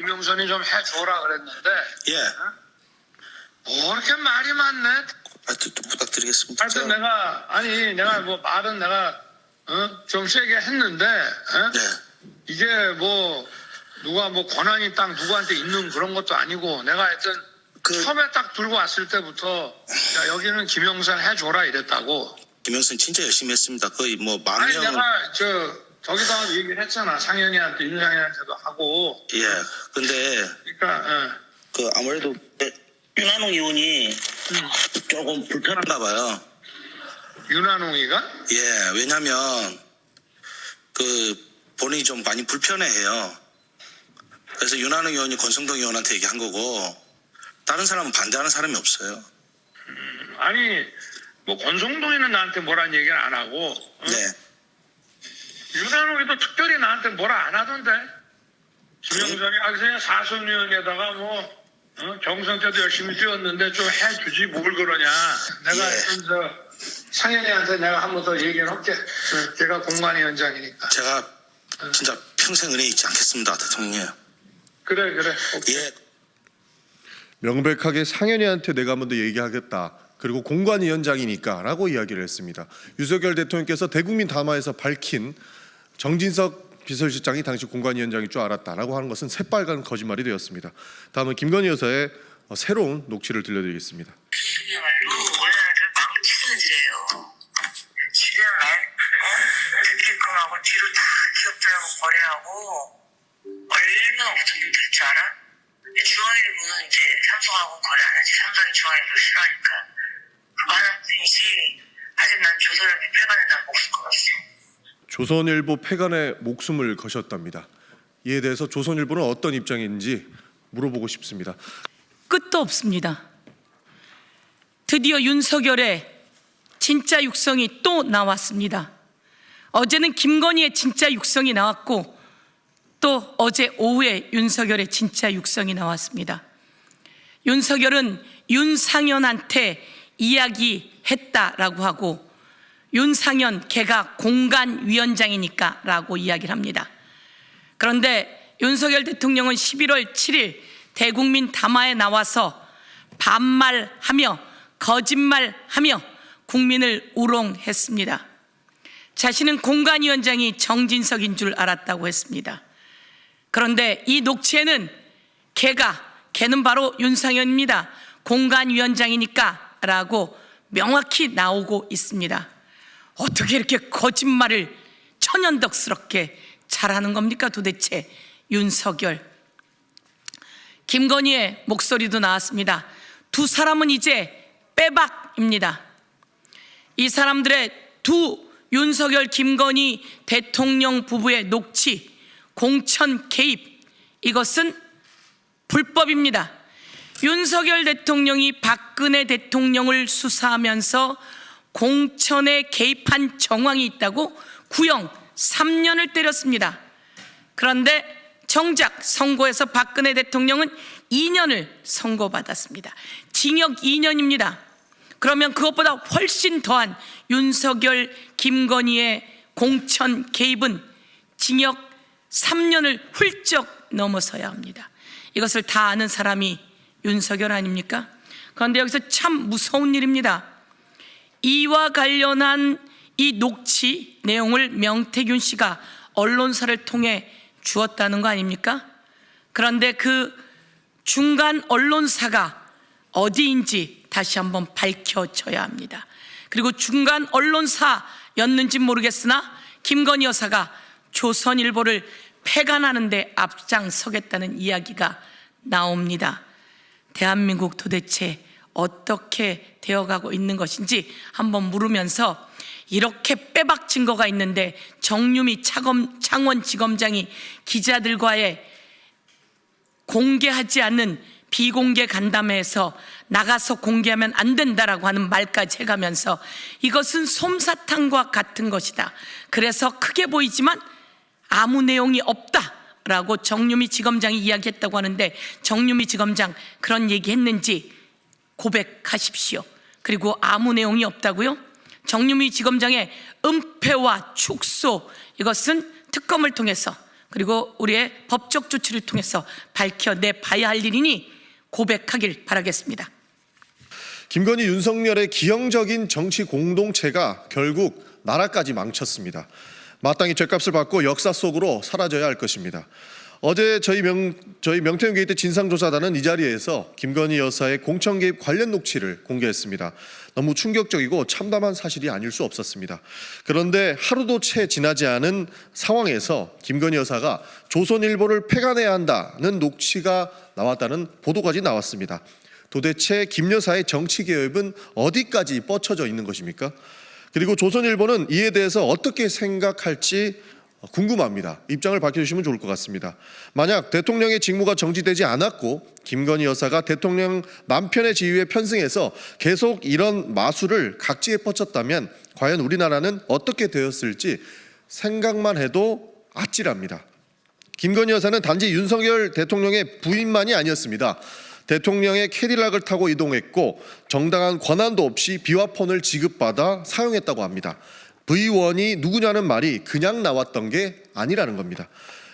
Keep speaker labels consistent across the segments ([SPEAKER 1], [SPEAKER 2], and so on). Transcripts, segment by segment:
[SPEAKER 1] 김영선이 좀 해줘라 그랬는데.
[SPEAKER 2] 예.
[SPEAKER 1] 뭐 이렇게 말이 많네.
[SPEAKER 2] 또 부탁드리겠습니다.
[SPEAKER 1] 하여튼 내가 뭐 말은 내가 좀 세게 했는데
[SPEAKER 2] 네.
[SPEAKER 1] 이게 뭐 누가 뭐 권한이 딱 누구한테 있는 그런 것도 아니고 내가 하여튼 처음에 딱 들고 왔을 때부터 야, 여기는 김영선 해줘라 이랬다고.
[SPEAKER 2] 김영선 진짜 열심히 했습니다. 거의 뭐 만
[SPEAKER 1] 아니
[SPEAKER 2] 명.
[SPEAKER 1] 내가 저기다가 얘기를 했잖아. 상현이한테 윤상현한테도 하고.
[SPEAKER 2] 예. 근데
[SPEAKER 1] 그러니까
[SPEAKER 2] 그 아무래도 윤한홍 의원이 조금 불편한가 봐요.
[SPEAKER 1] 윤한홍이가?
[SPEAKER 2] 예. 왜냐면 본인이 좀 많이 불편해해요. 그래서 윤한홍 의원이 권성동 의원한테 얘기한 거고 다른 사람은 반대하는 사람이 없어요.
[SPEAKER 1] 아니 뭐 권성동이는 나한테 뭐란 얘기를 안 하고
[SPEAKER 2] 네.
[SPEAKER 1] 윤한홍이도 특별히 나한테 뭐라 안 하던데. 김영선이 그냥 사선위원회에다가 뭐 경선 때도 열심히 뛰었는데 좀 해주지 뭘 그러냐. 내가 상현이한테 내가 한 번 더 얘기를 할게. 제가 공관위원장이니까.
[SPEAKER 2] 제가 진짜 평생 은혜 잊지 않겠습니다, 대통령.
[SPEAKER 1] 그래. 오케이.
[SPEAKER 2] 예.
[SPEAKER 3] 명백하게 상현이한테 내가 한 번 더 얘기하겠다. 그리고 공관위원장이니까 라고 이야기를 했습니다. 윤석열 대통령께서 대국민 담화에서 밝힌 정진석 비서실장이 당시 공관위원장일 줄 알았다라고 하는 것은 새빨간 거짓말이 되었습니다. 다음은 김건희 여사의 새로운 녹취를 들려드리겠습니다.
[SPEAKER 4] 그야말로 원래는 망치는 일이에요. 지금 듣게끔하고 뒤로 다 기업들하고 거래하고 얼마나 붙었는지 될줄 알아? 중앙일보는 이제 삼성하고 거래 안 하지. 삼성이 중앙일보 싫어하니까. 그거 하나뿐이지. 아직 난 조선일보 폐간에 난 목숨 걸었어.
[SPEAKER 3] 조선일보 폐간에 목숨을 거셨답니다. 이에 대해서 조선일보는 어떤 입장인지 물어보고 싶습니다.
[SPEAKER 5] 끝도 없습니다. 드디어 윤석열의 진짜 육성이 또 나왔습니다. 어제는 김건희의 진짜 육성이 나왔고 또 어제 오후에 윤석열의 진짜 육성이 나왔습니다. 윤석열은 윤상현한테 이야기했다라고 하고 윤상현 걔가 공관위원장이니까 라고 이야기를 합니다. 그런데 윤석열 대통령은 11월 7일 대국민 담화에 나와서 반말하며 거짓말하며 국민을 우롱했습니다. 자신은 공관위원장이 정진석인 줄 알았다고 했습니다. 그런데 이 녹취에는 걔는 바로 윤상현입니다. 공관위원장이니까 라고 명확히 나오고 있습니다. 어떻게 이렇게 거짓말을 천연덕스럽게 잘하는 겁니까 도대체 윤석열. 김건희의 목소리도 나왔습니다. 두 사람은 이제 빼박입니다. 이 사람들의 두 윤석열 김건희 대통령 부부의 녹취 공천 개입 이것은 불법입니다. 윤석열 대통령이 박근혜 대통령을 수사하면서 공천에 개입한 정황이 있다고 구형 3년을 때렸습니다. 그런데 정작 선고에서 박근혜 대통령은 2년을 선고받았습니다. 징역 2년입니다. 그러면 그것보다 훨씬 더한 윤석열 김건희의 공천 개입은 징역 3년을 훌쩍 넘어서야 합니다. 이것을 다 아는 사람이 윤석열 아닙니까? 그런데 여기서 참 무서운 일입니다. 이와 관련한 이 녹취 내용을 명태균 씨가 언론사를 통해 주었다는 거 아닙니까? 그런데 그 중간 언론사가 어디인지 다시 한번 밝혀져야 합니다. 그리고 중간 언론사였는지 모르겠으나 김건희 여사가 조선일보를 폐간하는 데 앞장서겠다는 이야기가 나옵니다. 대한민국 도대체 어떻게 되어가고 있는 것인지 한번 물으면서 이렇게 빼박 증거가 있는데 정유미 창원지검장이 기자들과의 공개하지 않는 비공개 간담회에서 나가서 공개하면 안 된다라고 하는 말까지 해가면서 이것은 솜사탕과 같은 것이다. 그래서 크게 보이지만 아무 내용이 없다라고 정유미 지검장이 이야기했다고 하는데 정유미 지검장 그런 얘기했는지 고백하십시오. 그리고 아무 내용이 없다고요? 정유미 지검장의 은폐와 축소 이것은 특검을 통해서 그리고 우리의 법적 조치를 통해서 밝혀내봐야 할 일이니 고백하길 바라겠습니다.
[SPEAKER 3] 김건희 윤석열의 기형적인 정치 공동체가 결국 나라까지 망쳤습니다. 마땅히 죗값을 받고 역사 속으로 사라져야 할 것입니다. 어제 저희 명태균 게이트 진상조사단은 이 자리에서 김건희 여사의 공천 개입 관련 녹취를 공개했습니다. 너무 충격적이고 참담한 사실이 아닐 수 없었습니다. 그런데 하루도 채 지나지 않은 상황에서 김건희 여사가 조선일보를 폐간해야 한다는 녹취가 나왔다는 보도까지 나왔습니다. 도대체 김 여사의 정치 개입은 어디까지 뻗쳐져 있는 것입니까? 그리고 조선일보는 이에 대해서 어떻게 생각할지 궁금합니다. 입장을 밝혀주시면 좋을 것 같습니다. 만약 대통령의 직무가 정지되지 않았고 김건희 여사가 대통령 남편의 지위에 편승해서 계속 이런 마술을 각지에 뻗쳤다면 과연 우리나라는 어떻게 되었을지 생각만 해도 아찔합니다. 김건희 여사는 단지 윤석열 대통령의 부인만이 아니었습니다. 대통령의 캐딜락을 타고 이동했고 정당한 권한도 없이 비화폰을 지급받아 사용했다고 합니다. V1이 누구냐는 말이 그냥 나왔던 게 아니라는 겁니다.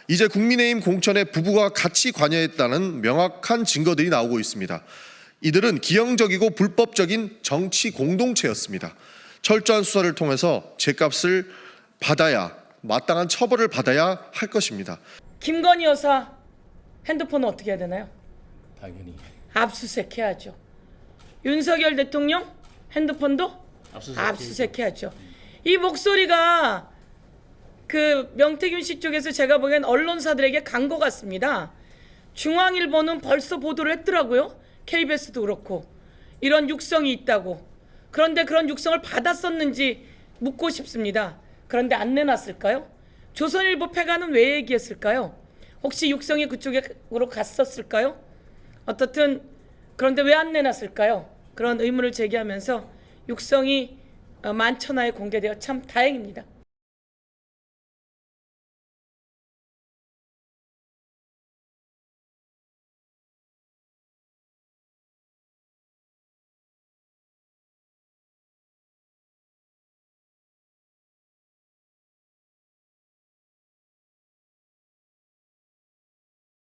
[SPEAKER 3] 이제 국민의힘 공천에 부부가 같이 관여했다는 명확한 증거들이 나오고 있습니다. 이들은 기형적이고 불법적인 정치 공동체였습니다. 철저한 수사를 통해서 죗값을 받아야, 마땅한 처벌을 받아야 할 것입니다.
[SPEAKER 5] 김건희 여사 핸드폰은 어떻게 해야 되나요?
[SPEAKER 6] 당연히
[SPEAKER 5] 압수수색해야죠. 윤석열 대통령 핸드폰도 압수수색해야죠. 이 목소리가 그 명태균 씨 쪽에서 제가 보기엔 언론사들에게 간 것 같습니다. 중앙일보는 벌써 보도를 했더라고요. KBS도 그렇고 이런 육성이 있다고. 그런데 그런 육성을 받았었는지 묻고 싶습니다. 그런데 안 내놨을까요? 조선일보 폐간은 왜 얘기했을까요? 혹시 육성이 그쪽으로 갔었을까요? 어떻든 그런데 왜 안 내놨을까요? 그런 의문을 제기하면서 육성이 만천하에 공개되어 참 다행입니다.